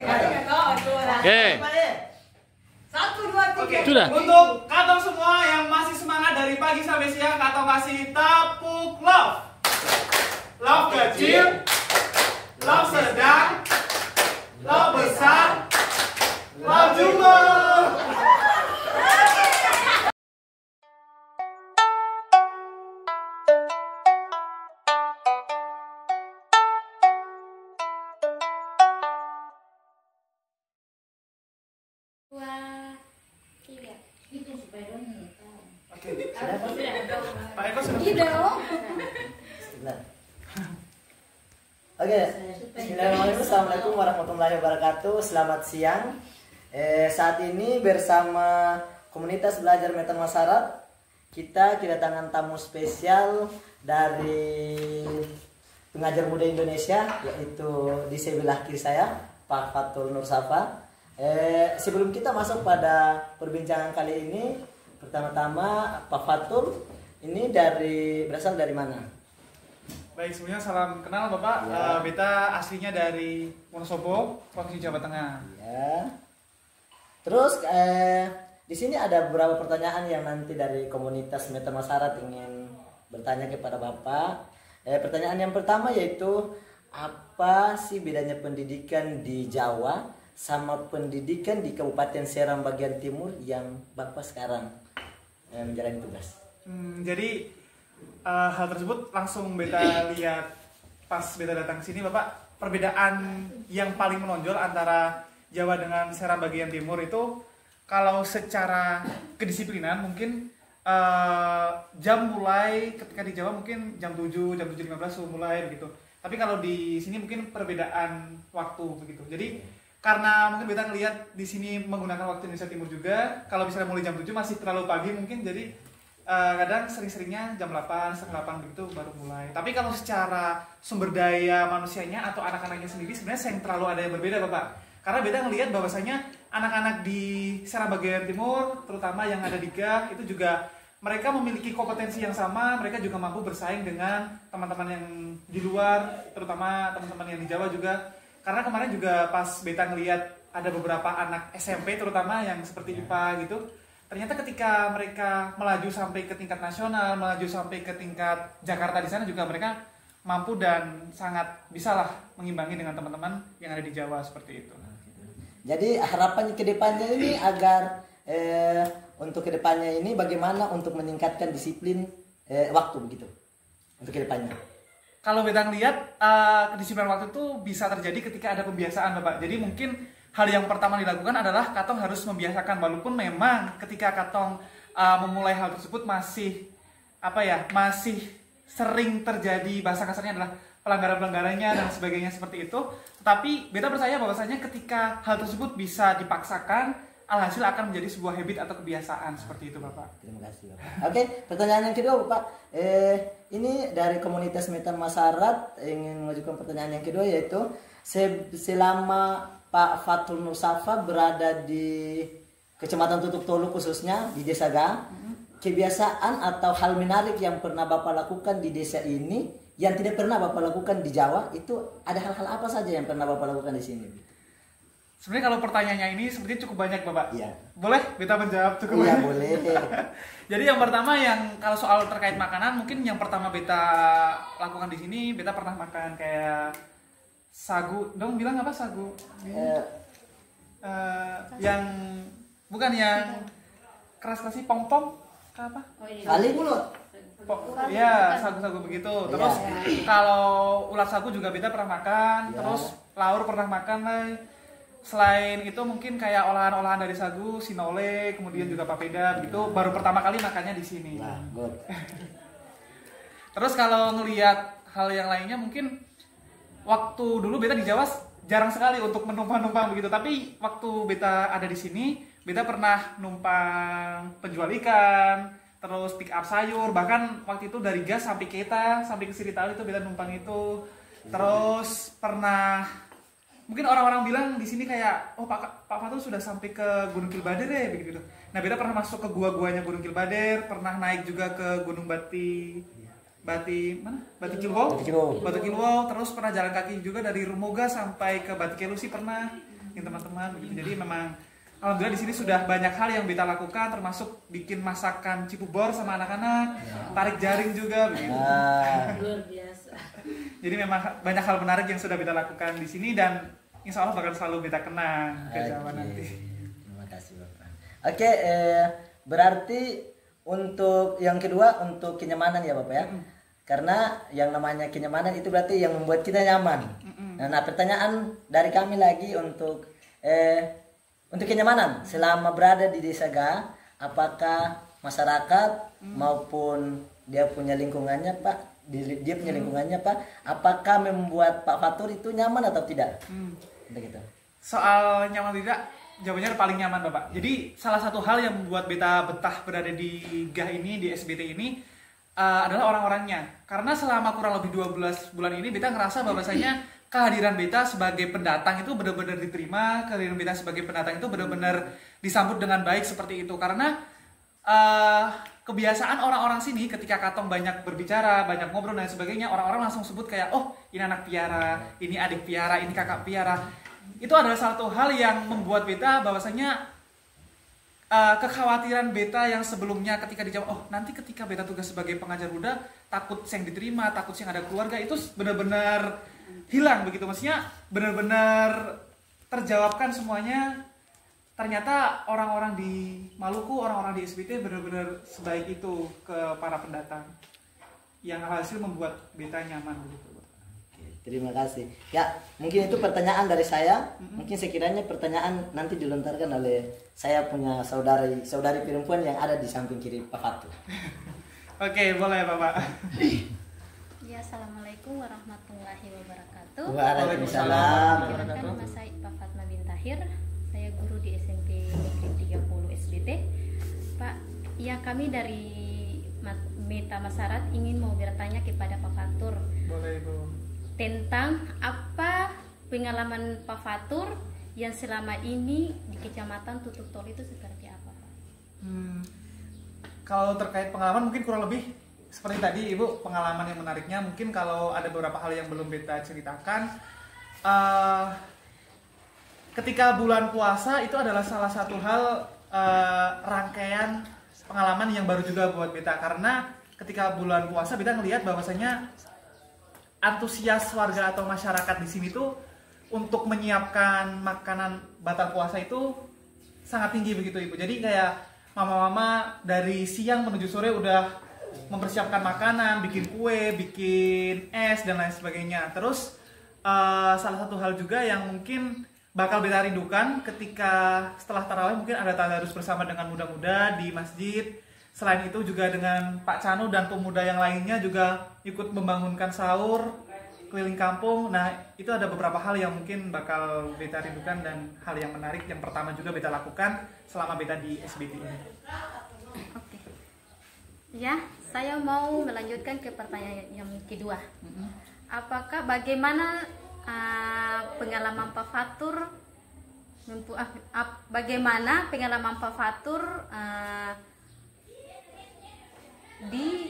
Oke. Satu, dua, tiga. Oke. Sudah. Untuk Katong semua yang masih semangat dari pagi sampai siang, Katong kasih tepuk love. Love kecil, love sedang, love besar, love jumbo. Dua, tiga. Itu supaya dong. Oke. Pak Eko sudah. Iya dong. Oke, bismillahirrahmanirrahim. Assalamualaikum warahmatullahi wabarakatuh. Selamat siang. Saat ini bersama komunitas belajar meter masyarakat, kita kedatangan tamu spesial dari pengajar muda Indonesia, yaitu di sebelah kiri saya, Pak Fatul Nur Safa. Sebelum kita masuk pada perbincangan kali ini, pertama-tama Pak Fatul ini berasal dari mana? Baik, sebelumnya salam kenal Bapak. Ya. Beta aslinya dari Wonosobo, Provinsi Jawa Tengah. Ya. Terus di sini ada beberapa pertanyaan yang nanti dari komunitas meter masyarakat ingin bertanya kepada Bapak. Pertanyaan yang pertama yaitu apa sih bedanya pendidikan di Jawa sama pendidikan di Kabupaten Seram bagian timur yang Bapak sekarang menjalani tugas? Jadi hal tersebut langsung beta lihat pas beta datang ke sini Bapak. Perbedaan yang paling menonjol antara Jawa dengan Seram bagian timur itu kalau secara kedisiplinan mungkin jam mulai ketika di Jawa mungkin jam 7, jam 7.15 sudah mulai begitu. Tapi kalau di sini mungkin perbedaan waktu begitu. Jadi karena mungkin beta ngelihat di sini menggunakan waktu Indonesia Timur juga, kalau misalnya mulai jam 7 masih terlalu pagi mungkin, jadi kadang sering-seringnya jam 8, setengah 8 begitu baru mulai. Tapi kalau secara sumber daya manusianya atau anak-anaknya sendiri sebenarnya yang terlalu ada yang berbeda Bapak. Karena beta ngelihat bahwasanya anak-anak di Seram bagian timur, terutama yang ada di GAH, itu juga mereka memiliki kompetensi yang sama, mereka juga mampu bersaing dengan teman-teman yang di luar, terutama teman-teman yang di Jawa juga. Karena kemarin juga pas beta ngelihat ada beberapa anak SMP terutama yang seperti IPA gitu, ternyata ketika mereka melaju sampai ke tingkat nasional, melaju sampai ke tingkat Jakarta di sana juga mereka mampu dan sangat bisalah mengimbangi dengan teman-teman yang ada di Jawa seperti itu. Jadi harapannya ke depannya ini agar untuk ke depannya ini bagaimana untuk meningkatkan disiplin waktu begitu untuk ke depannya. Kalau beta ngelihat kedisiplinan waktu itu bisa terjadi ketika ada pembiasaan Bapak. Jadi mungkin hal yang pertama dilakukan adalah Katong harus membiasakan, walaupun memang ketika Katong memulai hal tersebut masih masih sering terjadi, bahasa kasarnya adalah pelanggaran-pelanggarannya dan sebagainya seperti itu. Tetapi beta percaya bahwasanya ketika hal tersebut bisa dipaksakan, alhasil akan menjadi sebuah habit atau kebiasaan seperti itu Bapak. Terima kasih Bapak. Oke, pertanyaan yang kedua Bapak. Ini dari komunitas meter masyarakat ingin mengajukan pertanyaan yang kedua yaitu selama Pak Fatul Nur Safa berada di Kecamatan Tutuk Tolu khususnya di Desa GAH, kebiasaan atau hal menarik yang pernah Bapak lakukan di desa ini yang tidak pernah Bapak lakukan di Jawa, itu ada hal-hal apa saja yang pernah Bapak lakukan di sini? Sebenarnya kalau pertanyaannya ini sepertinya cukup banyak Bapak. Iya. Boleh beta menjawab cukup Iya banyak? boleh. Jadi yang pertama yang kalau soal terkait makanan, mungkin yang pertama beta lakukan di sini, beta pernah makan kayak sagu. Dong bilang apa sagu? Yang bukan yang keras-keras sih, pom-pom apa? Kali mulut. Ya, sagu-sagu begitu. Terus kalau ulat sagu juga beta pernah makan. Ya. Terus laur pernah makan lah. Selain itu mungkin kayak olahan-olahan dari sagu, sinole, kemudian juga papeda begitu. Baru pertama kali makannya di sini. Nah, good. Terus kalau ngelihat hal yang lainnya mungkin waktu dulu beta di Jawa jarang sekali untuk menumpang-numpang begitu. Tapi waktu beta ada di sini, beta pernah numpang penjual ikan, terus pick up sayur, bahkan waktu itu dari Gas sampai Keta, sampai ke Sirital itu beta numpang itu. Terus pernah mungkin orang-orang bilang di sini kayak, oh Pak Fatul sudah sampai ke Gunung Kilbader ya begitu. Nah beta pernah masuk ke gua-guanya Gunung Kilbader, pernah naik juga ke Gunung Batu Kilwo, terus pernah jalan kaki juga dari Rumoga sampai ke Batu Kelusi pernah. teman-teman begitu. Jadi memang alhamdulillah di sini sudah banyak hal yang Beta lakukan, termasuk bikin masakan cipubor sama anak-anak, tarik jaring juga begitu. Luar biasa. Jadi memang banyak hal menarik yang sudah Beta lakukan di sini dan insya Allah bakal selalu Beta kenang ke Jawa nanti. Terima kasih Bapak. Oke, berarti untuk yang kedua untuk kenyamanan ya Bapak ya. Karena yang namanya kenyamanan itu berarti yang membuat kita nyaman. Nah, pertanyaan dari kami lagi untuk kenyamanan selama berada di desa Ga, apakah masyarakat maupun dia punya lingkungannya Pak, dia punya lingkungannya Pak, apakah membuat Pak Fatur itu nyaman atau tidak? Untuk itu. Soal nyaman tidak, jawabannya paling nyaman Bapak. Jadi salah satu hal yang membuat Beta betah berada di GAH ini, di SBT ini adalah orang-orangnya. Karena selama kurang lebih 12 bulan ini Beta ngerasa bahwasanya kehadiran Beta sebagai pendatang itu benar-benar diterima, kehadiran Beta sebagai pendatang itu benar-benar disambut dengan baik seperti itu. Karena kebiasaan orang-orang sini ketika Katong banyak berbicara, banyak ngobrol dan sebagainya, orang-orang langsung sebut kayak, oh ini anak piara, ini adik piara, ini kakak piara. Itu adalah satu hal yang membuat Beta bahwasanya kekhawatiran Beta yang sebelumnya ketika dijawab, oh nanti ketika Beta tugas sebagai pengajar Buddha, takut yang diterima, takut yang ada keluarga, itu benar-benar hilang begitu. Maksudnya benar-benar terjawabkan semuanya. Ternyata orang-orang di Maluku, orang-orang di SBT benar-benar sebaik itu ke para pendatang, yang hasil membuat Beta nyaman begitu. Oke, terima kasih. Ya, mungkin itu pertanyaan dari saya. Mungkin sekiranya pertanyaan nanti dilontarkan oleh saya punya saudari perempuan yang ada di samping kiri Pak Fatur. Oke, boleh Bapak. Ya, assalamualaikum warahmatullahi wabarakatuh. Waalaikumsalam. Perkenalkan nama saya Pak Fatma bin Tahir. Saya guru di SMP Negeri 30 SBT. Pak, ya kami dari Meta Masarat ingin mau bertanya kepada Pak Fatur Boleh Bu. tentang apa pengalaman Pak Fatur yang selama ini di Kecamatan Tutuk Tol itu seperti apa Pak? Kalau terkait pengalaman mungkin kurang lebih seperti tadi Ibu, pengalaman yang menariknya mungkin kalau ada beberapa hal yang belum Beta ceritakan. Ketika bulan puasa itu adalah salah satu hal rangkaian pengalaman yang baru juga buat Beta, karena ketika bulan puasa Beta ngelihat bahwasanya antusias warga atau masyarakat di sini tuh untuk menyiapkan makanan batal puasa itu sangat tinggi begitu Ibu. Jadi kayak mama-mama dari siang menuju sore udah mempersiapkan makanan, bikin kue, bikin es dan lain sebagainya. Terus salah satu hal juga yang mungkin bakal Beta rindukan ketika setelah tarawih mungkin ada tadarus bersama dengan muda-muda di masjid. Selain itu juga dengan Pak Canu dan pemuda yang lainnya juga ikut membangunkan sahur keliling kampung. Nah, itu ada beberapa hal yang mungkin bakal Beta rindukan dan hal yang menarik yang pertama juga Beta lakukan selama Beta di SBT ini. Oke. Ya, saya mau melanjutkan ke pertanyaan yang kedua. Apakah bagaimana pengalaman Pak Fatur bagaimana pengalaman Pak Fatur di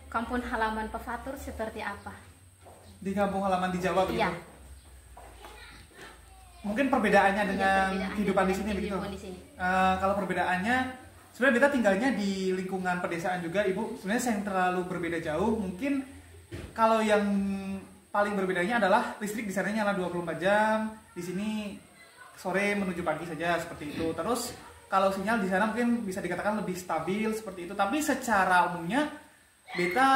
kampung halaman Pak Fatur seperti apa? Di kampung halaman di Jawa begitu. Iya. Mungkin perbedaannya dengan Perbedaannya kehidupan di dengan sini begitu. kehidupan di sini. Kalau perbedaannya sebenarnya Beta tinggalnya di lingkungan pedesaan juga Ibu. Sebenarnya saya yang terlalu berbeda jauh. Mungkin kalau yang paling berbedanya adalah listrik di sana nyala 24 jam, di sini sore menuju pagi saja seperti itu. Terus kalau sinyal di sana mungkin bisa dikatakan lebih stabil seperti itu. Tapi secara umumnya Beta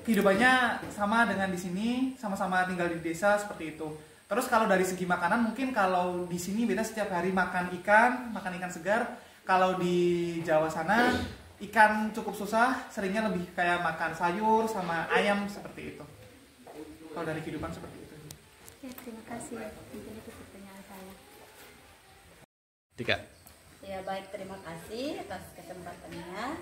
kehidupannya sama dengan di sini, sama-sama tinggal di desa seperti itu. Terus kalau dari segi makanan mungkin kalau di sini Beta setiap hari makan ikan segar. Kalau di Jawa sana ikan cukup susah, seringnya lebih kayak makan sayur sama ayam seperti itu. Kalau dari kehidupan seperti itu. Ya, terima kasih. Mungkin itu pertanyaan saya. Tiga. Ya baik, terima kasih atas kesempatannya.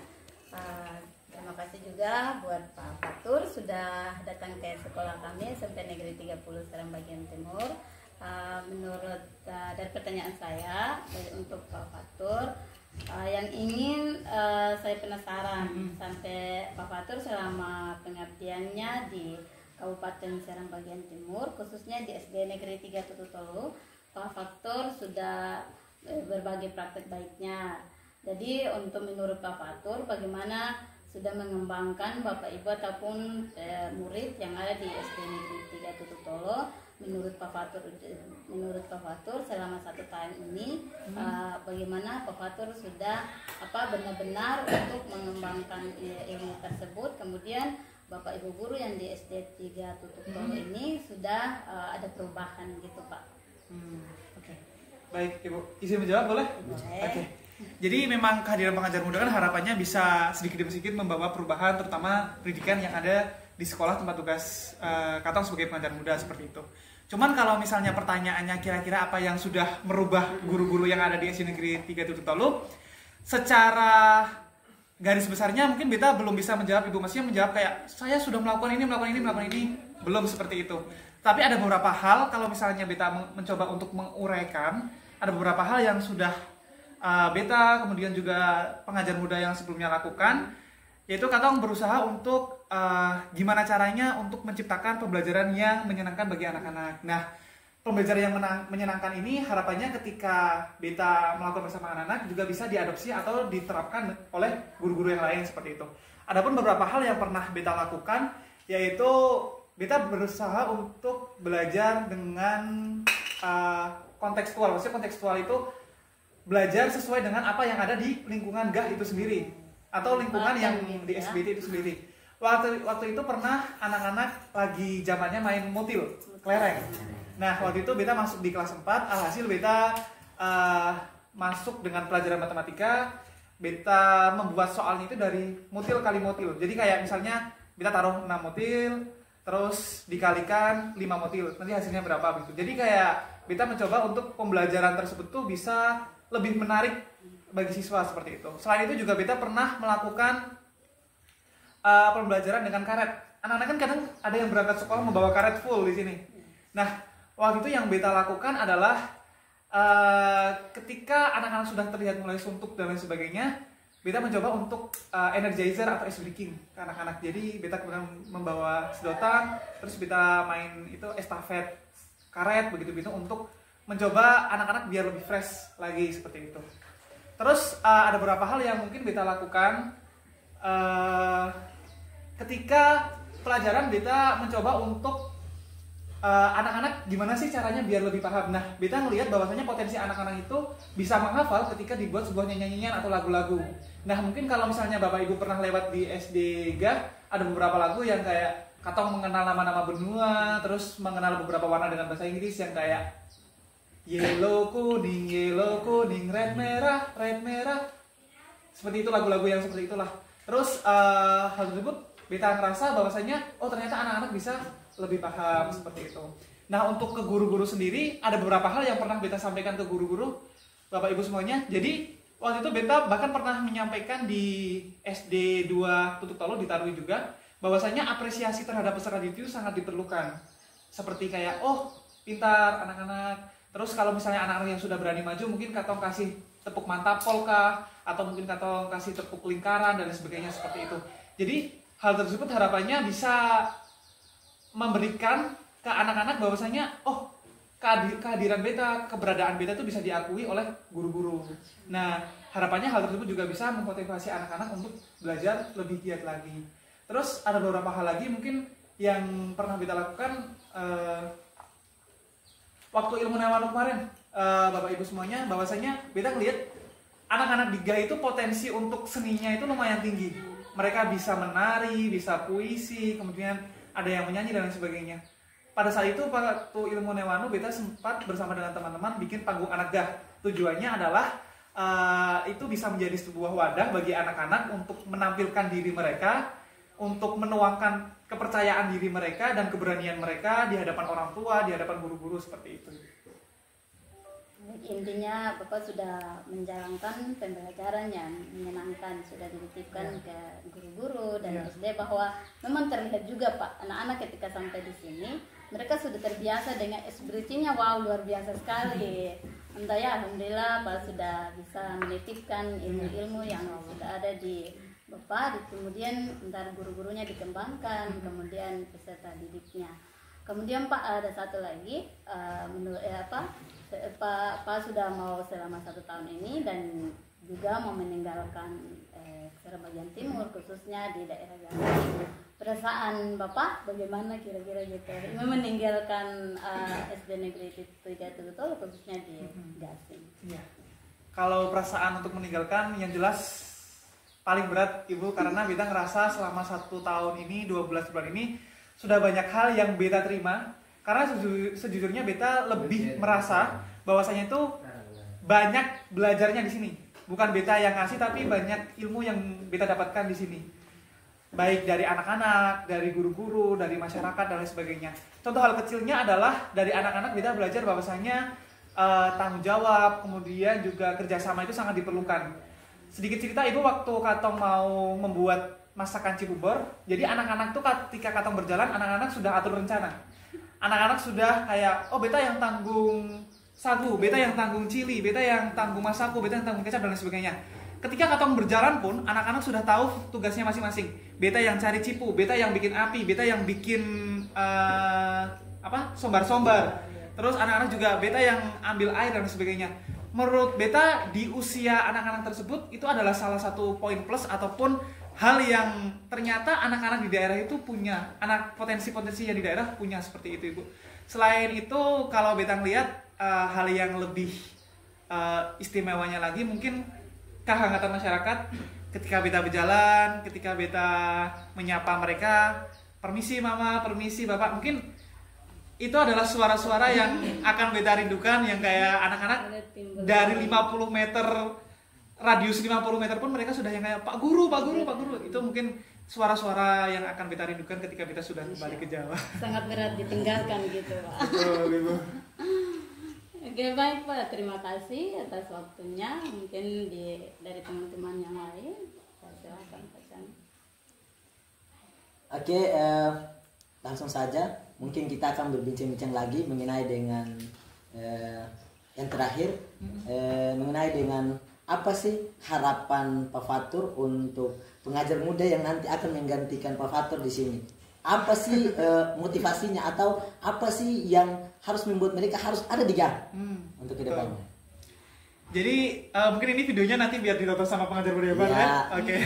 Terima kasih juga buat Pak Fatur sudah datang ke sekolah kami SMP Negeri 30 Serang Bagian Timur. Menurut dari pertanyaan saya untuk Pak Fatur, yang ingin saya penasaran sampai Pak Fatur selama pengabdiannya di Kabupaten Serang bagian timur, khususnya di SD Negeri 3 Tututolu, Pak Faktur sudah berbagi praktek baiknya. Jadi untuk menurut Pak Faktur, bagaimana sudah mengembangkan Bapak Ibu ataupun murid yang ada di SD Negeri 3 Tututolu, menurut Pak Faktur selama 1 tahun ini bagaimana Pak Faktur sudah benar-benar untuk mengembangkan ilmu tersebut. Kemudian Bapak Ibu guru yang di SD 3 Tututolu ini sudah ada perubahan gitu Pak. Oke. Baik Ibu, izin menjawab boleh? Boleh. Oke. Jadi memang kehadiran pengajar muda kan harapannya bisa sedikit demi sedikit membawa perubahan, terutama pendidikan yang ada di sekolah tempat tugas Katong sebagai pengajar muda seperti itu. Cuman kalau misalnya pertanyaannya kira-kira apa yang sudah merubah guru-guru yang ada di SD Negeri 3 Tututolu, secara garis besarnya mungkin Beta belum bisa menjawab, Ibu masih menjawab kayak saya sudah melakukan ini, belum seperti itu. Tapi ada beberapa hal kalau misalnya Beta mencoba untuk menguraikan, ada beberapa hal yang sudah Beta kemudian juga pengajar muda yang sebelumnya lakukan, yaitu Katong berusaha untuk gimana caranya untuk menciptakan pembelajaran yang menyenangkan bagi anak-anak. Nah, pembelajaran yang menyenangkan ini harapannya ketika Beta melakukan bersama anak-anak juga bisa diadopsi atau diterapkan oleh guru-guru yang lain seperti itu. Adapun beberapa hal yang pernah Beta lakukan, yaitu Beta berusaha untuk belajar dengan kontekstual. Maksudnya kontekstual itu belajar sesuai dengan apa yang ada di lingkungan GAH itu sendiri atau lingkungan yang di SBT itu sendiri. Waktu itu pernah anak-anak lagi zamannya main mutil, kelereng. Nah, waktu itu Beta masuk di kelas 4, alhasil Beta masuk dengan pelajaran matematika. Beta membuat soalnya itu dari mutil kali mutil. Jadi kayak misalnya Beta taruh 6 mutil, terus dikalikan 5 mutil. Nanti hasilnya berapa begitu. Jadi kayak Beta mencoba untuk pembelajaran tersebut tuh bisa lebih menarik bagi siswa seperti itu. Selain itu juga Beta pernah melakukan pembelajaran dengan karet. Anak-anak kan kadang ada yang berangkat sekolah membawa karet full di sini. Nah, waktu itu yang Beta lakukan adalah ketika anak-anak sudah terlihat mulai suntuk dan lain sebagainya, Beta mencoba untuk energizer atau ice breaking ke anak-anak. Jadi Beta kemudian membawa sedotan, terus Beta main itu estafet karet begitu-begitu untuk mencoba anak-anak biar lebih fresh lagi seperti itu. Terus ada beberapa hal yang mungkin Beta lakukan ketika pelajaran. Beta mencoba untuk anak-anak gimana sih caranya biar lebih paham. Nah, Beta ngelihat bahwasanya potensi anak-anak itu bisa menghafal ketika dibuat sebuah nyanyian atau lagu-lagu. Nah, mungkin kalau misalnya Bapak Ibu pernah lewat di SD GAH, ada beberapa lagu yang kayak Katong mengenal nama-nama benua, terus mengenal beberapa warna dengan bahasa Inggris yang kayak yellow kuning, red merah. Seperti itu, lagu-lagu yang seperti itulah. Terus hal tersebut Beta ngerasa bahwasanya oh ternyata anak-anak bisa lebih paham seperti itu. Nah, untuk ke guru-guru sendiri ada beberapa hal yang pernah Beta sampaikan ke guru-guru Bapak Ibu semuanya. Jadi waktu itu Beta bahkan pernah menyampaikan di SD 2 Tututolu di Tarwi juga bahwasanya apresiasi terhadap peserta didik itu sangat diperlukan. Seperti kayak oh pintar anak-anak. Terus kalau misalnya anak-anak yang sudah berani maju mungkin Katong kasih tepuk mantapol kah, atau mungkin Katong kasih tepuk lingkaran dan sebagainya seperti itu. Jadi hal tersebut harapannya bisa memberikan ke anak-anak bahwasanya oh kehadiran Beta, keberadaan Beta itu bisa diakui oleh guru-guru. Nah, harapannya hal tersebut juga bisa memotivasi anak-anak untuk belajar lebih giat lagi. Terus ada beberapa hal lagi mungkin yang pernah Beta lakukan waktu ilmu Newanu kemarin, Bapak Ibu semuanya, bahwasanya Beta ngelihat anak-anak di GAH itu potensi untuk seninya itu lumayan tinggi. Mereka bisa menari, bisa puisi, kemudian ada yang menyanyi dan lain sebagainya. Pada saat itu waktu ilmu Newanu Beta sempat bersama dengan teman-teman bikin panggung anak GAH. Tujuannya adalah itu bisa menjadi sebuah wadah bagi anak-anak untuk menampilkan diri mereka, untuk menuangkan kepercayaan diri mereka dan keberanian mereka di hadapan orang tua, di hadapan guru-guru seperti itu. Intinya Bapak sudah menjalankan pembelajaran yang menyenangkan, sudah dititipkan ke guru-guru dan SD bahwa memang terlihat juga Pak, anak-anak ketika sampai di sini mereka sudah terbiasa dengan SBT-nya, wow luar biasa sekali. Alhamdulillah Pak sudah bisa menitipkan ilmu-ilmu yang sudah ada di Bapak, kemudian ntar guru-gurunya dikembangkan, kemudian peserta didiknya. Kemudian Pak, ada satu lagi, menurut Pak sudah mau selama 1 tahun ini dan juga mau meninggalkan Seram bagian timur, khususnya di daerah Gasing. Perasaan Bapak bagaimana kira-kira gitu? Ini meninggalkan SD Negeri 3 Tulutol, khususnya di Gasing. Iya. Kalau perasaan untuk meninggalkan, yang jelas paling berat Ibu, karena beta ngerasa selama 1 tahun ini, 12 bulan ini sudah banyak hal yang beta terima. Karena sejujurnya beta lebih merasa bahwasanya itu banyak belajarnya di sini. Bukan beta yang ngasih, tapi banyak ilmu yang beta dapatkan di sini. Baik dari anak-anak, dari guru-guru, dari masyarakat dan lain sebagainya. Contoh hal kecilnya adalah dari anak-anak beta belajar bahwasanya tanggung jawab, kemudian juga kerjasama itu sangat diperlukan. Sedikit cerita, Ibu, waktu Katong mau membuat masakan Cibubur, jadi anak-anak tuh ketika Katong berjalan, anak-anak sudah atur rencana. Anak-anak sudah kayak, oh beta yang tanggung sagu, beta yang tanggung cili, beta yang tanggung masaku, beta yang tanggung kecap dan lain sebagainya. Ketika Katong berjalan pun, anak-anak sudah tahu tugasnya masing-masing. Beta yang cari cipu, beta yang bikin api, beta yang bikin sombar-sombar. Terus anak-anak juga beta yang ambil air dan sebagainya. Menurut beta di usia anak-anak tersebut itu adalah salah satu poin plus ataupun hal yang ternyata anak-anak di daerah itu punya, anak potensi-potensi yang di daerah punya seperti itu, Ibu. Selain itu kalau beta ngelihat hal yang lebih istimewanya lagi mungkin kehangatan masyarakat ketika beta berjalan, ketika beta menyapa mereka, permisi mama, permisi bapak, mungkin itu adalah suara-suara yang akan beta rindukan, yang kayak anak-anak dari 50 meter, radius 50 meter pun mereka sudah yang kayak Pak Guru, Pak Guru, Pak Guru. Itu mungkin suara-suara yang akan beta rindukan ketika beta sudah kembali ke Jawa. Sangat berat ditinggalkan gitu Pak. Betul, Ibu. Oke, baik Pak, terima kasih atas waktunya. Mungkin dari teman-teman yang lain, silakan Pak Chan. Oke, langsung saja. Mungkin kita akan berbincang-bincang lagi mengenai dengan yang terakhir, mengenai dengan apa sih harapan Pak Fatur untuk pengajar muda yang nanti akan menggantikan Pak Fatur di sini. Apa sih motivasinya atau apa sih yang harus membuat mereka harus ada di GAH untuk kedepannya? Jadi mungkin ini videonya nanti biar ditonton sama pengajar muda yang baru ya. Oke.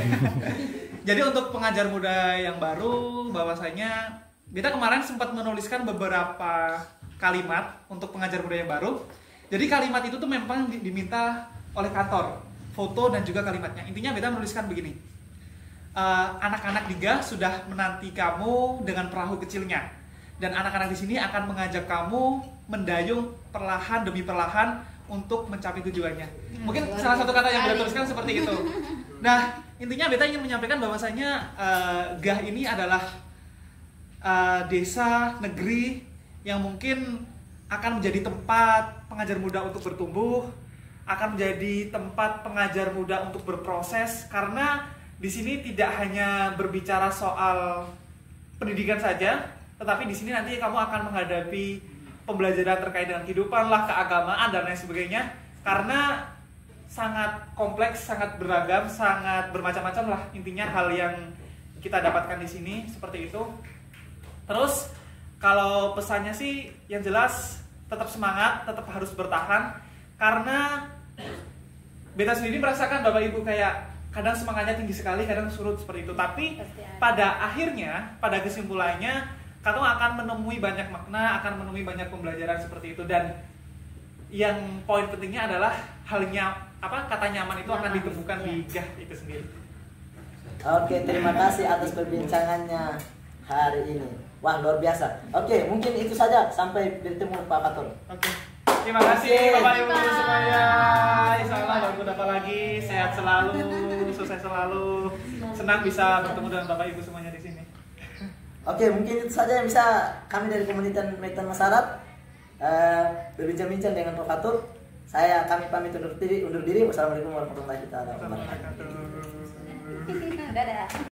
Jadi untuk pengajar muda yang baru, bahwasanya beta kemarin sempat menuliskan beberapa kalimat untuk pengajar muda yang baru. Jadi kalimat itu tuh memang diminta oleh kantor, foto dan juga kalimatnya. Intinya beta menuliskan begini. Anak-anak di GAH sudah menanti kamu dengan perahu kecilnya. Dan anak-anak di sini akan mengajak kamu mendayung perlahan demi perlahan untuk mencapai tujuannya. Mungkin salah satu kata yang beta tuliskan seperti itu. Nah, intinya beta ingin menyampaikan bahwasanya GAH ini adalah desa negeri yang mungkin akan menjadi tempat pengajar muda untuk bertumbuh, akan menjadi tempat pengajar muda untuk berproses, karena di sini tidak hanya berbicara soal pendidikan saja, tetapi di sini nanti kamu akan menghadapi pembelajaran terkait dengan kehidupan lah, keagamaan dan lain sebagainya, karena sangat kompleks, sangat beragam, sangat bermacam-macam lah intinya hal yang kita dapatkan di sini seperti itu. Terus kalau pesannya sih yang jelas tetap semangat, tetap harus bertahan, karena beta sendiri merasakan Bapak Ibu kayak kadang semangatnya tinggi sekali, kadang surut seperti itu. Tapi pada akhirnya, pada kesimpulannya, Katong akan menemui banyak makna, akan menemui banyak pembelajaran seperti itu. Dan yang poin pentingnya adalah kata nyaman itu akan ditemukan di GAH itu sendiri. Oke, terima kasih atas perbincangannya hari ini. Wah, luar biasa. Oke, mungkin itu saja. Sampai bertemu Pak Fatur. Oke. Terima kasih Bapak Ibu semuanya. Insyaallah berjumpa lagi. Sehat selalu, sukses selalu. Senang bisa bertemu dengan Bapak Ibu semuanya di sini. Oke, mungkin itu saja yang bisa kami dari komunitas Metan Masarat berbincang-bincang dengan Pak Fatur. Kami pamit undur diri. Wassalamualaikum warahmatullahi wabarakatuh. Dadah.